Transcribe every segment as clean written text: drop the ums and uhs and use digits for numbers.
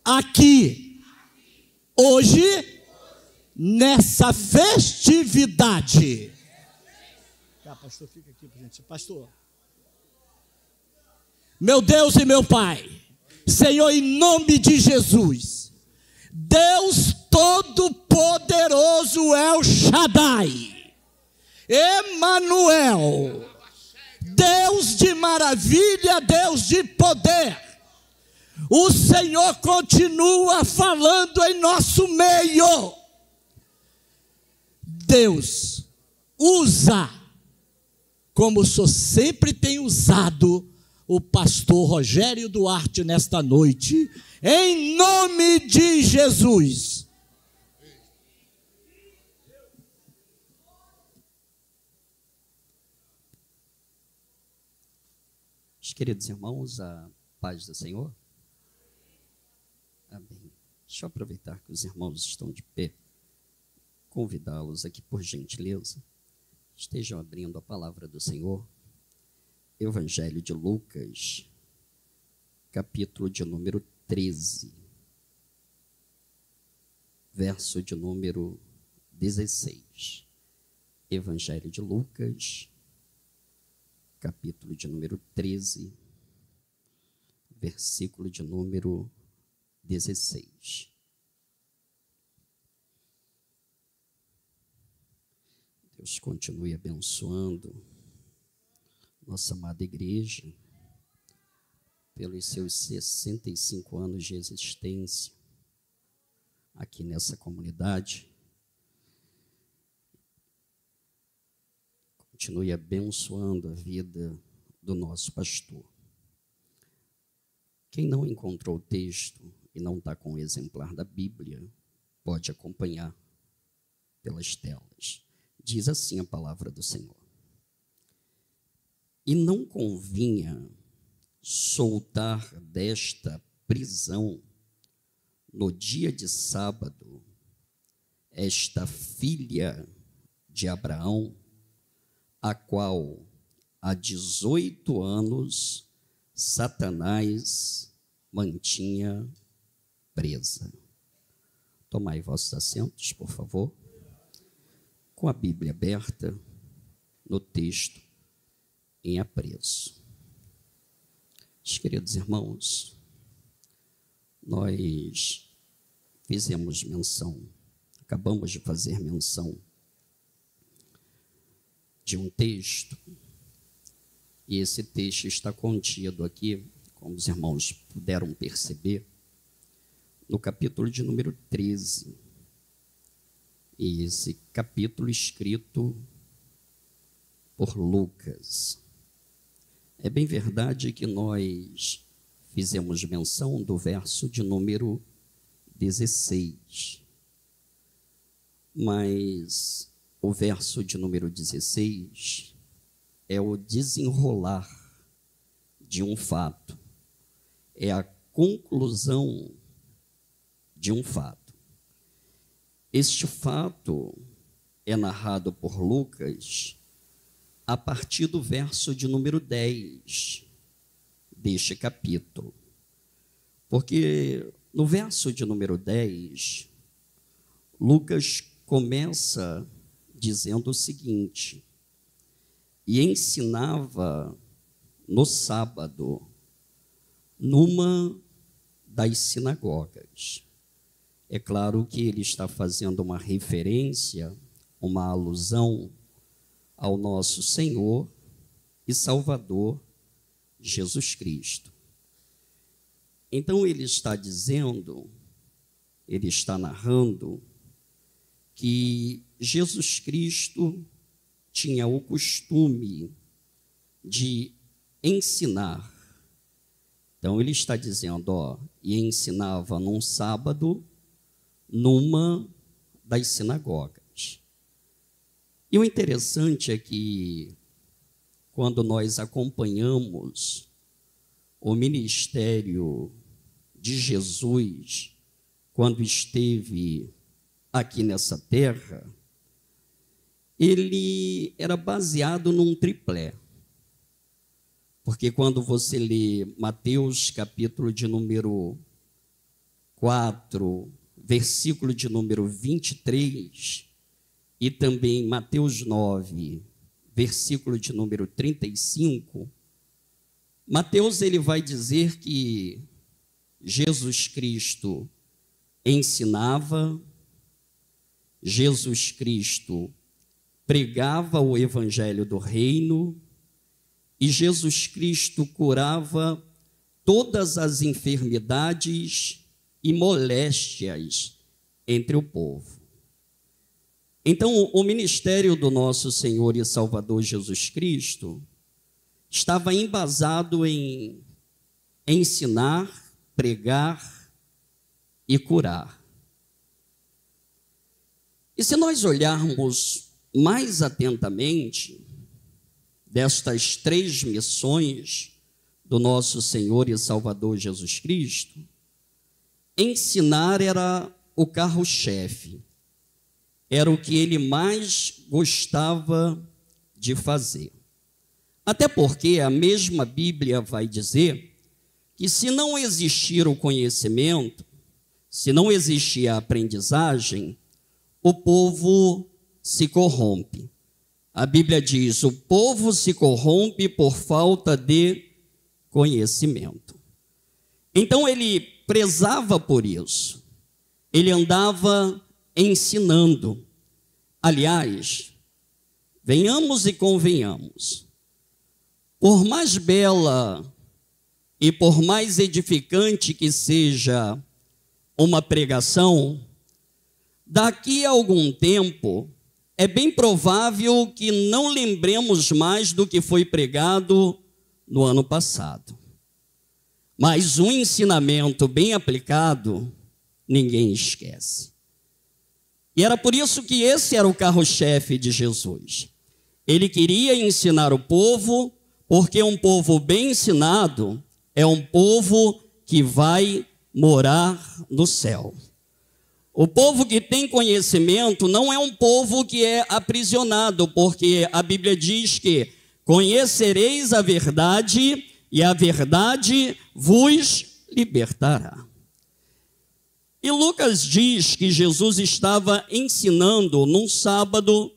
aqui, hoje, nessa festividade. Tá, pastor, fica aqui pra gente. Pastor. Meu Deus e meu Pai, Senhor, em nome de Jesus, Deus Todo-Poderoso El Shaddai, Emanuel, Deus de maravilha, Deus de poder, o Senhor continua falando em nosso meio. Deus usa, como o Senhor sempre tem usado, o pastor Rogério Duarte nesta noite, em nome de Jesus. Queridos irmãos, a paz do Senhor. Amém. Deixa eu aproveitar que os irmãos estão de pé, convidá-los aqui, por gentileza, estejam abrindo a palavra do Senhor. Evangelho de Lucas, capítulo de número 13, verso de número 16. Evangelho de Lucas, capítulo de número 13, versículo de número 16. Deus continue abençoando nossa amada igreja, pelos seus 65 anos de existência aqui nessa comunidade. Continue abençoando a vida do nosso pastor. Quem não encontrou o texto e não está com o exemplar da Bíblia, pode acompanhar pelas telas. Diz assim a palavra do Senhor: e não convinha soltar desta prisão, no dia de sábado, esta filha de Abraão, a qual há 18 anos Satanás mantinha presa. Tomai vossos assentos, por favor, com a Bíblia aberta no texto em apreço. Queridos irmãos, nós fizemos menção, acabamos de fazer menção de um texto, e esse texto está contido aqui, como os irmãos puderam perceber, no capítulo de número 13, e esse capítulo escrito por Lucas. É bem verdade que nós fizemos menção do verso de número 16, mas o verso de número 16 é o desenrolar de um fato, é a conclusão de um fato. Este fato é narrado por Lucas a partir do verso de número 10 deste capítulo. Porque no verso de número 10, Lucas começa dizendo o seguinte: e ensinava no sábado numa das sinagogas. É claro que ele está fazendo uma referência, uma alusão ao nosso Senhor e Salvador Jesus Cristo. Então ele está dizendo, ele está narrando que Jesus Cristo tinha o costume de ensinar. Então ele está dizendo, e ensinava num sábado numa das sinagogas. E o interessante é que, quando nós acompanhamos o ministério de Jesus, quando esteve aqui nessa terra, ele era baseado num triplé. Porque quando você lê Mateus, capítulo de número 4, versículo de número 23, e também Mateus 9, versículo de número 35, Mateus ele vai dizer que Jesus Cristo ensinava, Jesus Cristo pregava o evangelho do reino e Jesus Cristo curava todas as enfermidades e moléstias entre o povo. Então, o ministério do nosso Senhor e Salvador Jesus Cristo estava embasado em ensinar, pregar e curar. E se nós olharmos mais atentamente destas 3 missões do nosso Senhor e Salvador Jesus Cristo, ensinar era o carro-chefe, era o que ele mais gostava de fazer. Até porque a mesma Bíblia vai dizer que se não existir o conhecimento, se não existir a aprendizagem, o povo se corrompe. A Bíblia diz: o povo se corrompe por falta de conhecimento. Então ele prezava por isso. Ele andava ensinando. Aliás, venhamos e convenhamos, por mais bela e por mais edificante que seja uma pregação, daqui a algum tempo é bem provável que não lembremos mais do que foi pregado no ano passado. Mas um ensinamento bem aplicado, ninguém esquece. E era por isso que esse era o carro-chefe de Jesus. Ele queria ensinar o povo, porque um povo bem ensinado é um povo que vai morar no céu. O povo que tem conhecimento não é um povo que é aprisionado, porque a Bíblia diz que conhecereis a verdade e a verdade vos libertará. E Lucas diz que Jesus estava ensinando num sábado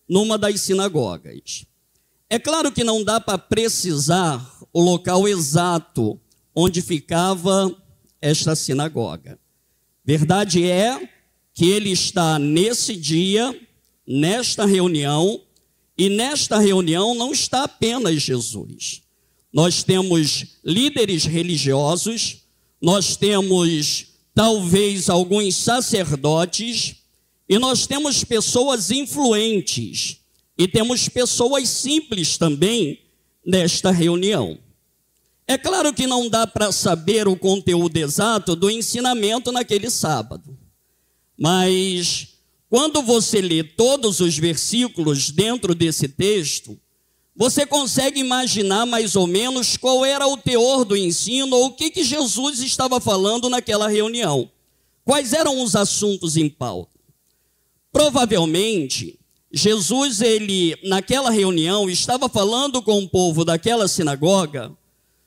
numa das sinagogas. É claro que não dá para precisar o local exato onde ficava esta sinagoga. Verdade é que ele está nesse dia, nesta reunião, e nesta reunião não está apenas Jesus. Nós temos líderes religiosos, nós temos talvez alguns sacerdotes, e nós temos pessoas influentes, e temos pessoas simples também nesta reunião. É claro que não dá para saber o conteúdo exato do ensinamento naquele sábado, mas quando você lê todos os versículos dentro desse texto, você consegue imaginar mais ou menos qual era o teor do ensino, ou o que Jesus estava falando naquela reunião. Quais eram os assuntos em pauta? Provavelmente, Jesus, naquela reunião, estava falando com o povo daquela sinagoga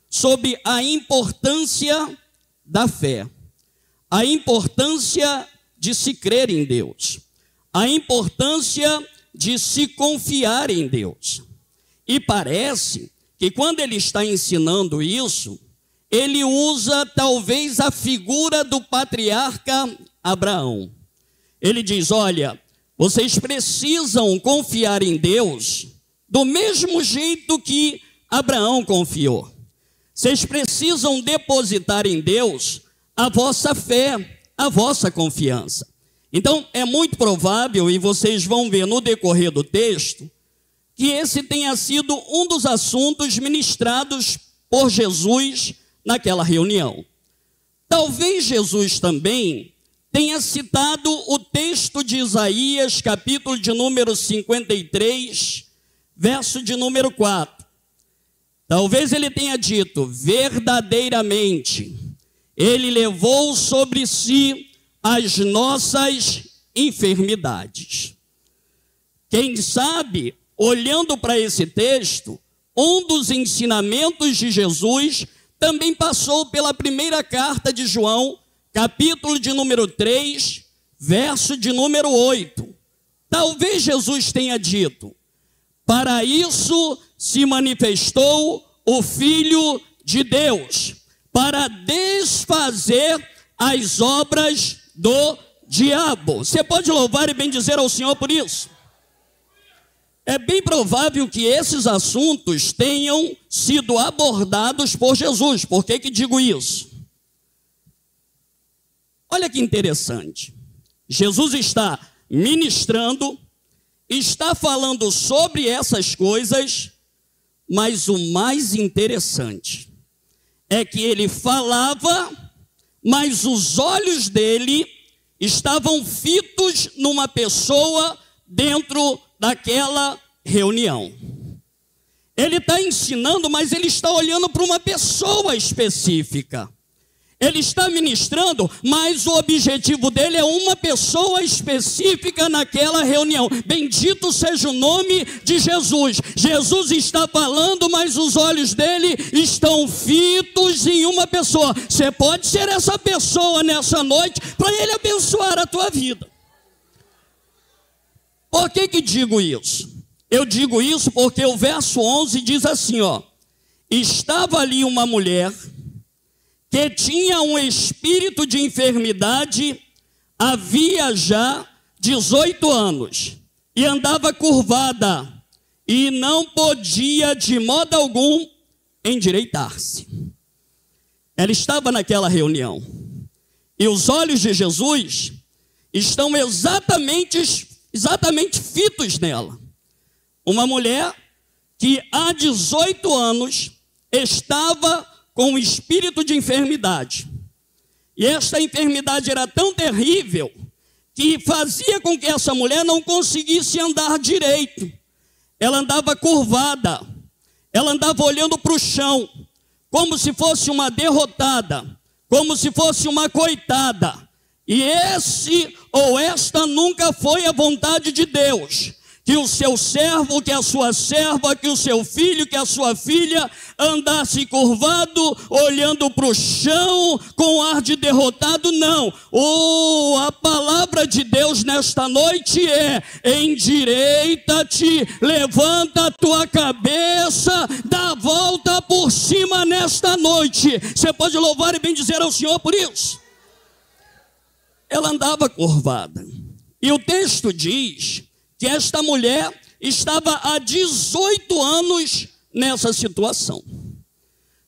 sobre a importância da fé, a importância de se crer em Deus, a importância de se confiar em Deus. E parece que quando ele está ensinando isso, ele usa talvez a figura do patriarca Abraão. Ele diz: olha, vocês precisam confiar em Deus do mesmo jeito que Abraão confiou. Vocês precisam depositar em Deus a vossa fé, a vossa confiança. Então, é muito provável, e vocês vão ver no decorrer do texto, que esse tenha sido um dos assuntos ministrados por Jesus naquela reunião. Talvez Jesus também tenha citado o texto de Isaías, capítulo de número 53, verso de número 4. Talvez ele tenha dito: verdadeiramente, ele levou sobre si as nossas enfermidades. Quem sabe, olhando para esse texto, um dos ensinamentos de Jesus também passou pela primeira carta de João, capítulo de número 3, verso de número 8. Talvez Jesus tenha dito: para isso se manifestou o Filho de Deus, para desfazer as obras do diabo. Você pode louvar e bendizer ao Senhor por isso? É bem provável que esses assuntos tenham sido abordados por Jesus. Por que que digo isso? Olha que interessante. Jesus está ministrando, está falando sobre essas coisas, mas o mais interessante é que ele falava, mas os olhos dele estavam fitos numa pessoa dentro daquela reunião. Ele está ensinando, mas ele está olhando para uma pessoa específica. Ele está ministrando, mas o objetivo dele é uma pessoa específica naquela reunião. Bendito seja o nome de Jesus. Jesus está falando, mas os olhos dele estão fitos em uma pessoa. Você pode ser essa pessoa nessa noite para ele abençoar a tua vida. Por que que digo isso? Eu digo isso porque o verso 11 diz assim, ó: estava ali uma mulher que tinha um espírito de enfermidade, havia já 18 anos, e andava curvada, e não podia de modo algum endireitar-se. Ela estava naquela reunião, e os olhos de Jesus estão exatamente fitos nela. Uma mulher que há 18 anos estava com um espírito de enfermidade. E esta enfermidade era tão terrível que fazia com que essa mulher não conseguisse andar direito. Ela andava curvada, ela andava olhando para o chão, como se fosse uma derrotada, como se fosse uma coitada. E esse ou esta nunca foi a vontade de Deus, que o seu servo, que a sua serva, que o seu filho, que a sua filha andasse curvado, olhando para o chão, com ar de derrotado. Não. A palavra de Deus nesta noite é: endireita-te, levanta a tua cabeça, dá a volta por cima nesta noite. Você pode louvar e bendizer ao Senhor por isso? Ela andava curvada. E o texto diz que esta mulher estava há 18 anos nessa situação.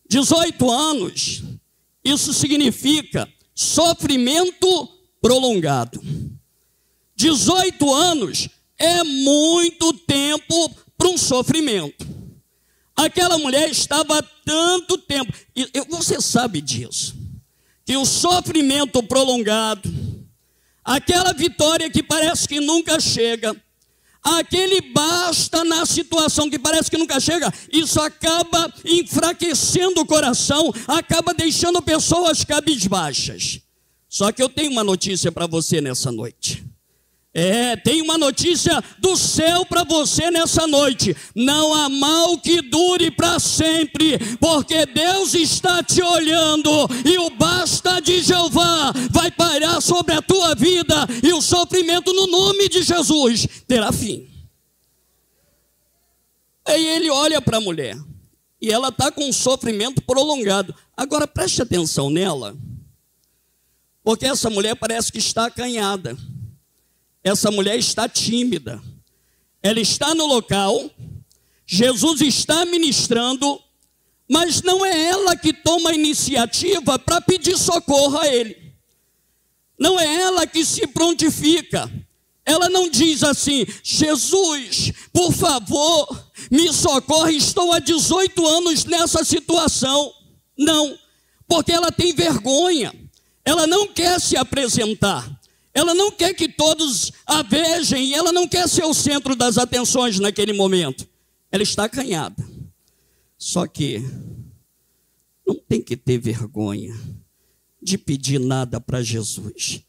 18 anos, isso significa sofrimento prolongado. 18 anos é muito tempo para um sofrimento. Aquela mulher estava há tanto tempo, e você sabe disso, que o sofrimento prolongado, aquela vitória que parece que nunca chega, aquele basta na situação que parece que nunca chega, isso acaba enfraquecendo o coração, acaba deixando pessoas cabisbaixas. Só que eu tenho uma notícia para você nessa noite. Tem uma notícia do céu para você nessa noite. Não há mal que dure para sempre, porque Deus está te olhando, e o basta de Jeová vai parar sobre a tua vida, e o sofrimento no nome de Jesus terá fim. Aí ele olha para a mulher, e ela está com um sofrimento prolongado. Agora preste atenção nela, porque essa mulher parece que está acanhada. Essa mulher está tímida. Ela está no local, Jesus está ministrando, mas não é ela que toma a iniciativa para pedir socorro a ele. Não é ela que se prontifica. Ela não diz assim: Jesus, por favor, me socorre, estou há 18 anos nessa situação. Não, porque ela tem vergonha. Ela não quer se apresentar. Ela não quer que todos a vejam, e ela não quer ser o centro das atenções naquele momento. Ela está acanhada. Só que não tem que ter vergonha de pedir nada para Jesus.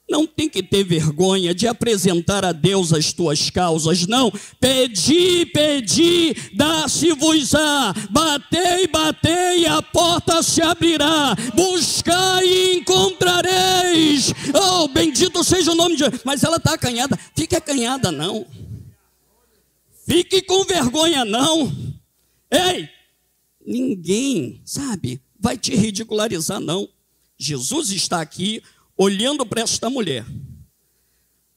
não tem que ter vergonha de apresentar a Deus as tuas causas, não. Pedi, pedi, dá-se-vos-á. Batei, batei, a porta se abrirá. Buscai e encontrareis. Oh, bendito seja o nome de Deus. Mas ela está acanhada. Fique acanhada, não. Fique com vergonha, não. Ei, ninguém, sabe, vai te ridicularizar, não. Jesus está aqui olhando para esta mulher.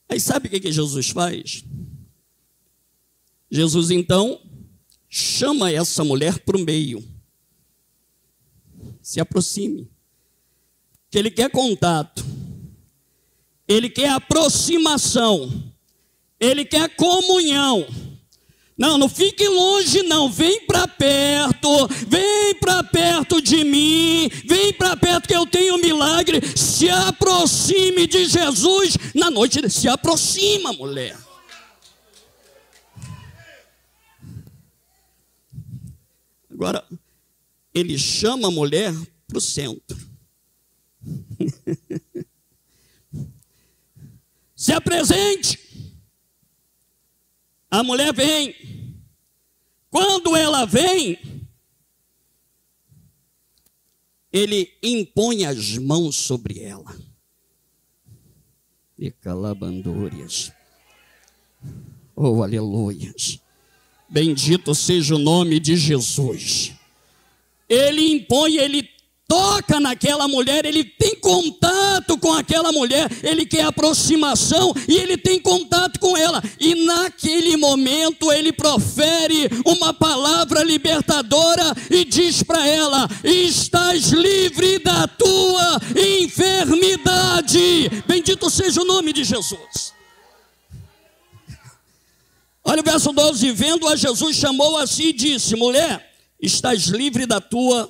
Aí sabe o que Jesus faz? Jesus então chama essa mulher para o meio. Se aproxime. Que ele quer contato. Ele quer aproximação. Ele quer comunhão. Não, não fique longe não, vem para perto de mim, vem para perto que eu tenho um milagre. Se aproxime de Jesus na noite, se aproxima, mulher. Agora, ele chama a mulher para o centro. Se apresente. A mulher vem. Quando ela vem, ele impõe as mãos sobre ela. E calabandúrias. Oh, aleluias. Bendito seja o nome de Jesus. Ele impõe, ele toca naquela mulher, ele tem contato com aquela mulher, ele quer aproximação e ele tem contato com ela. E naquele momento ele profere uma palavra libertadora e diz para ela: estás livre da tua enfermidade. Bendito seja o nome de Jesus. Olha o verso 12: vendo a Jesus, chamou-a a si e disse: mulher, estás livre da tua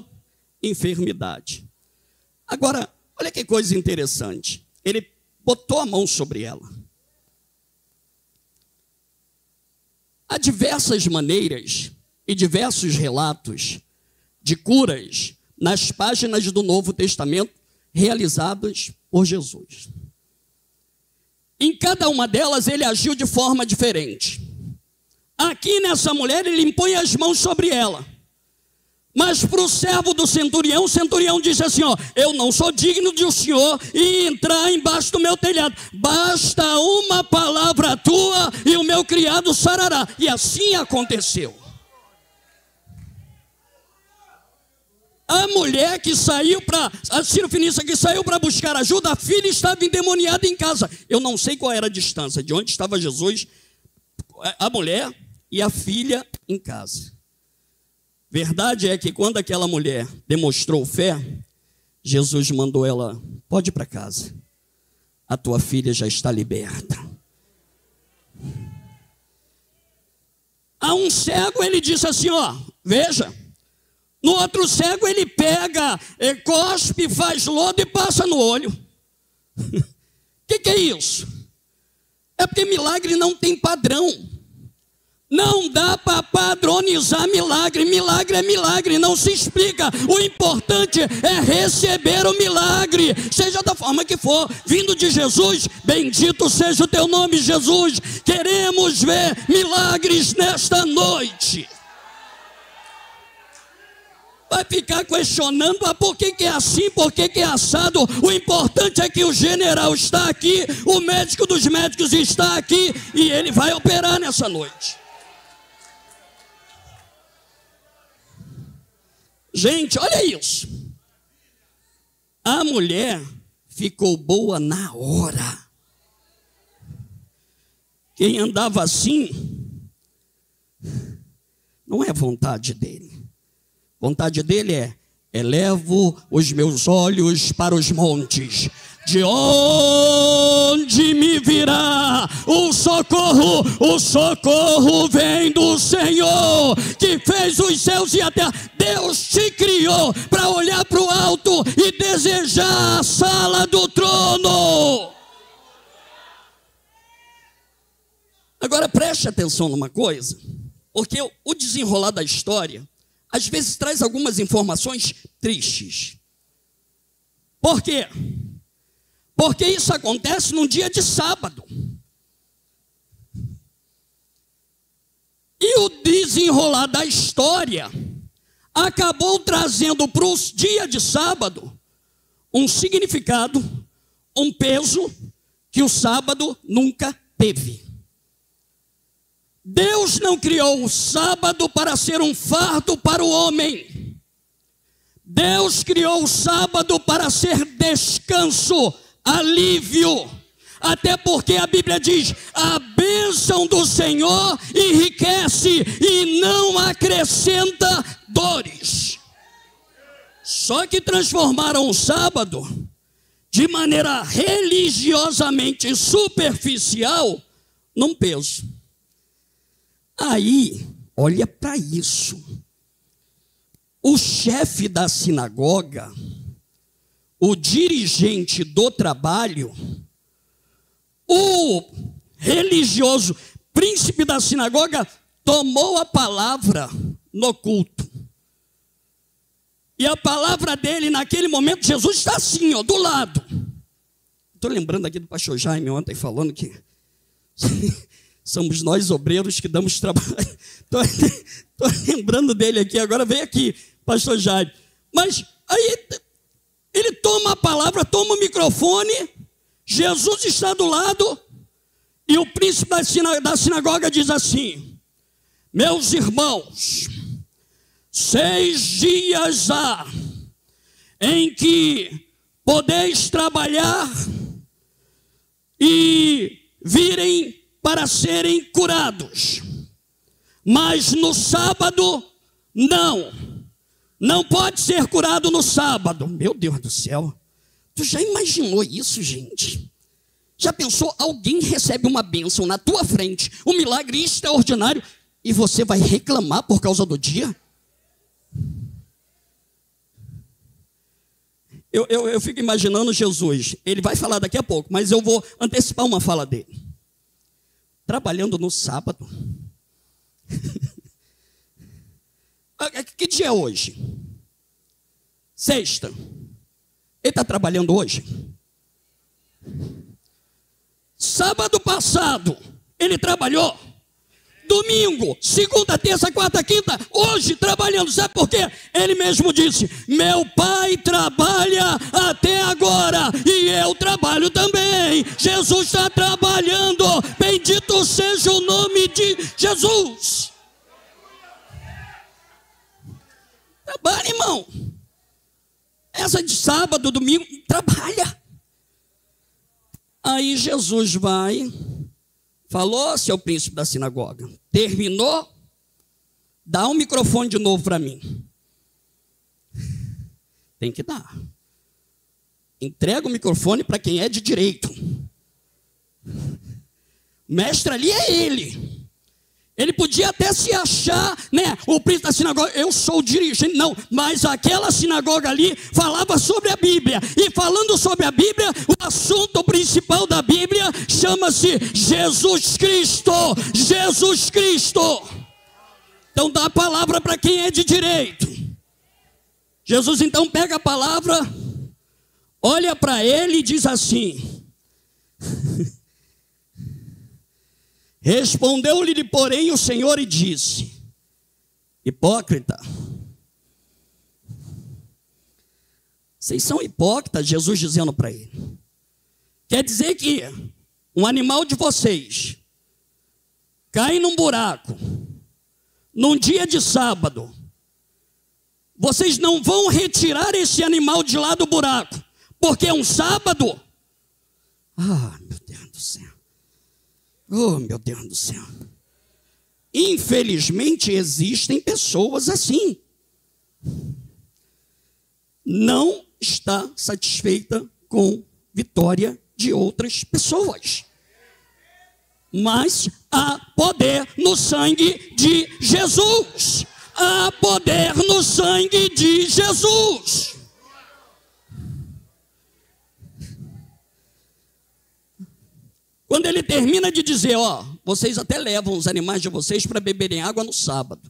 enfermidade. Agora, olha que coisa interessante. Ele botou a mão sobre ela. Há diversas maneiras e diversos relatos de curas nas páginas do Novo Testamento realizadas por Jesus. Em cada uma delas ele agiu de forma diferente. Aqui nessa mulher ele impõe as mãos sobre ela. Mas para o servo do centurião, o centurião disse assim: ó, eu não sou digno de o senhor entrar embaixo do meu telhado. Basta uma palavra tua e o meu criado sarará. E assim aconteceu. A mulher que saiu a Sírio-Fenícia que saiu para buscar ajuda, a filha estava endemoniada em casa. Eu não sei qual era a distância de onde estava Jesus, a mulher e a filha em casa. Verdade é que quando aquela mulher demonstrou fé, Jesus mandou ela: pode ir para casa, a tua filha já está liberta. A um cego ele disse assim: ó, veja. No outro cego ele pega, cospe, faz lodo e passa no olho. O que é isso? É porque milagre não tem padrão. Não dá para padronizar milagre. Milagre é milagre, não se explica. O importante é receber o milagre, seja da forma que for, vindo de Jesus. Bendito seja o teu nome, Jesus. Queremos ver milagres nesta noite. Vai ficar questionando por que é assim, por que é assado. O importante é que o general está aqui, o médico dos médicos está aqui e ele vai operar nessa noite. Gente, olha isso. A mulher ficou boa na hora. Quem andava assim não é vontade dele. Vontade dele é: elevo os meus olhos para os montes, de onde me virá o socorro? O socorro vem do Senhor, que fez os céus e a terra. Deus te criou para olhar para o alto e desejar a sala do trono. Agora preste atenção numa coisa, porque o desenrolar da história às vezes traz algumas informações tristes. Por quê? Porque isso acontece num dia de sábado. E o desenrolar da história acabou trazendo para o dia de sábado um significado, um peso que o sábado nunca teve. Deus não criou o sábado para ser um fardo para o homem. Deus criou o sábado para ser descanso, alívio. Até porque a Bíblia diz: a bênção do Senhor enriquece e não acrescenta dores. Só que transformaram o sábado de maneira religiosamente superficial num peso. Aí, olha para isso. O chefe da sinagoga, o dirigente do trabalho, o religioso príncipe da sinagoga tomou a palavra no culto. E a palavra dele naquele momento, Jesus está assim, ó, do lado. Estou lembrando aqui do pastor Jaime ontem falando que somos nós obreiros que damos trabalho. Estou lembrando dele aqui, agora vem aqui, pastor Jaime. Mas aí ele toma a palavra, toma o microfone, Jesus está do lado, e o príncipe da sinagoga diz assim: meus irmãos, 6 dias há em que podeis trabalhar e virem para serem curados, mas no sábado não pode ser curado no sábado. Meu Deus do céu, tu já imaginou isso, gente? Já pensou, alguém recebe uma bênção na tua frente, um milagre extraordinário, e você vai reclamar por causa do dia? Eu fico imaginando Jesus, ele vai falar daqui a pouco, mas eu vou antecipar uma fala dele. Trabalhando no sábado. Que dia é hoje? Sexta. Ele está trabalhando hoje? Sábado passado, ele trabalhou. Domingo, segunda, terça, quarta, quinta, hoje trabalhando. Sabe por quê? Ele mesmo disse: meu pai trabalha até agora e eu trabalho também. Jesus está trabalhando. Bendito seja o nome de Jesus. Trabalha, irmão. Essa de sábado, domingo, trabalha. Aí Jesus vai, falou, seu príncipe da sinagoga, terminou, dá um microfone de novo para mim. Tem que dar. Entrega o microfone para quem é de direito. O mestre ali é ele. Ele podia até se achar, né, o príncipe da sinagoga, eu sou o dirigente, não, mas aquela sinagoga ali falava sobre a Bíblia, e falando sobre a Bíblia, o assunto principal da Bíblia chama-se Jesus Cristo, Jesus Cristo. Então dá a palavra para quem é de direito. Jesus então pega a palavra, olha para ele e diz assim: respondeu-lhe, porém, o Senhor e disse: hipócrita, vocês são hipócritas. Jesus dizendo para ele. Quer dizer que um animal de vocês cai num buraco, num dia de sábado, vocês não vão retirar esse animal de lá do buraco, porque é um sábado? Ah, meu Deus do céu. Oh, meu Deus do céu. Infelizmente existem pessoas assim. Não está satisfeita com vitória de outras pessoas. Mas há poder no sangue de Jesus. Há poder no sangue de Jesus. Quando ele termina de dizer, ó, vocês até levam os animais de vocês para beberem água no sábado.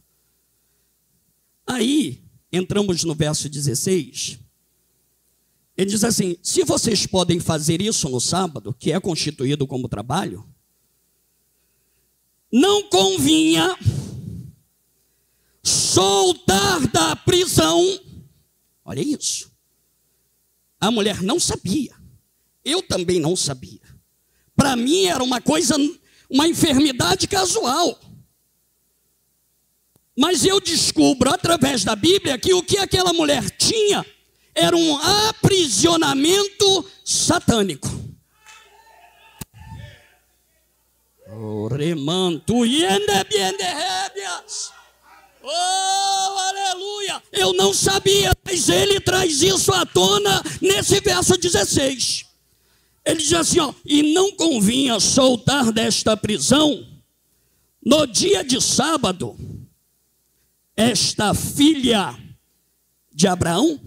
Aí, entramos no verso 16. Ele diz assim: se vocês podem fazer isso no sábado, que é constituído como trabalho, não convinha soltar da prisão. Olha isso. A mulher não sabia. Eu também não sabia. Para mim era uma coisa, uma enfermidade casual. Mas eu descubro através da Bíblia que o que aquela mulher tinha era um aprisionamento satânico. Oh, aleluia! Eu não sabia, mas ele traz isso à tona nesse verso 16. Ele diz assim, ó: e não convinha soltar desta prisão no dia de sábado esta filha de Abraão.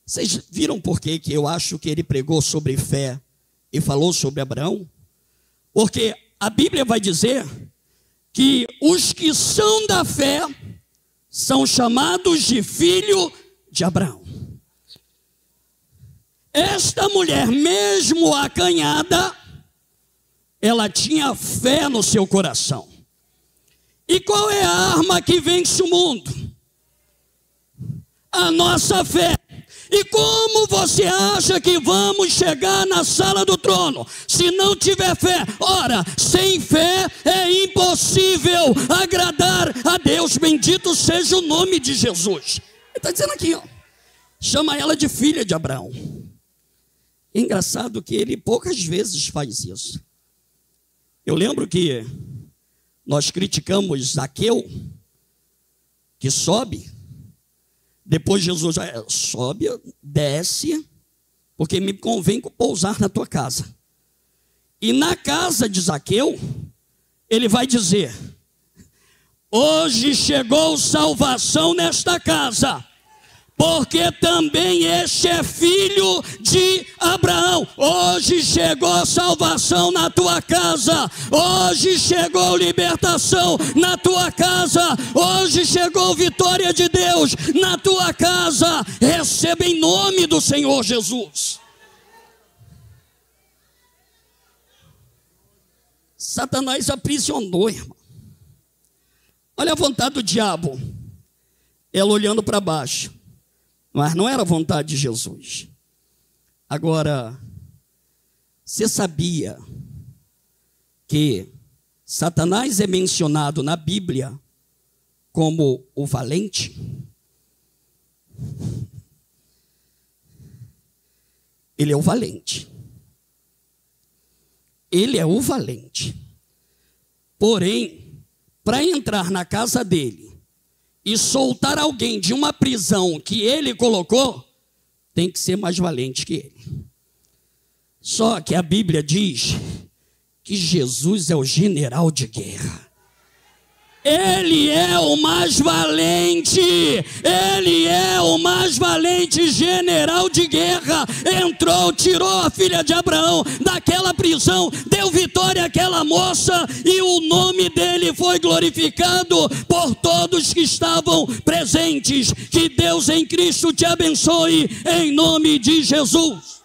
Vocês viram por que eu acho que ele pregou sobre fé e falou sobre Abraão? Porque a Bíblia vai dizer que os que são da fé são chamados de filho de Abraão. Esta mulher, mesmo acanhada, ela tinha fé no seu coração. E qual é a arma que vence o mundo? A nossa fé. E como você acha que vamos chegar na sala do trono se não tiver fé? Ora, sem fé é impossível agradar a Deus. Bendito seja o nome de Jesus. Ele está dizendo aqui, ó, chama ela de filha de Abraão. É engraçado que ele poucas vezes faz isso. Eu lembro que nós criticamos Zaqueu, que sobe. Depois Jesus sobe, desce, porque me convém pousar na tua casa. E na casa de Zaqueu, ele vai dizer: hoje chegou salvação nesta casa, porque também este é filho de Abraão. Hoje chegou salvação na tua casa. Hoje chegou libertação na tua casa. Hoje chegou vitória de Deus na tua casa. Receba em nome do Senhor Jesus. Satanás aprisionou, irmão. Olha a vontade do diabo. Ela olhando para baixo. Mas não era a vontade de Jesus. Agora, você sabia que Satanás é mencionado na Bíblia como o valente? Ele é o valente. Ele é o valente. Porém, para entrar na casa dele e soltar alguém de uma prisão que ele colocou, tem que ser mais valente que ele. Só que a Bíblia diz que Jesus é o general de guerra. Ele é o mais valente. Ele é o mais valente general de guerra. Entrou, tirou a filha de Abraão daquela prisão, deu vitória àquela moça, e o nome dele foi glorificado por todos que estavam presentes. Que Deus em Cristo te abençoe, em nome de Jesus.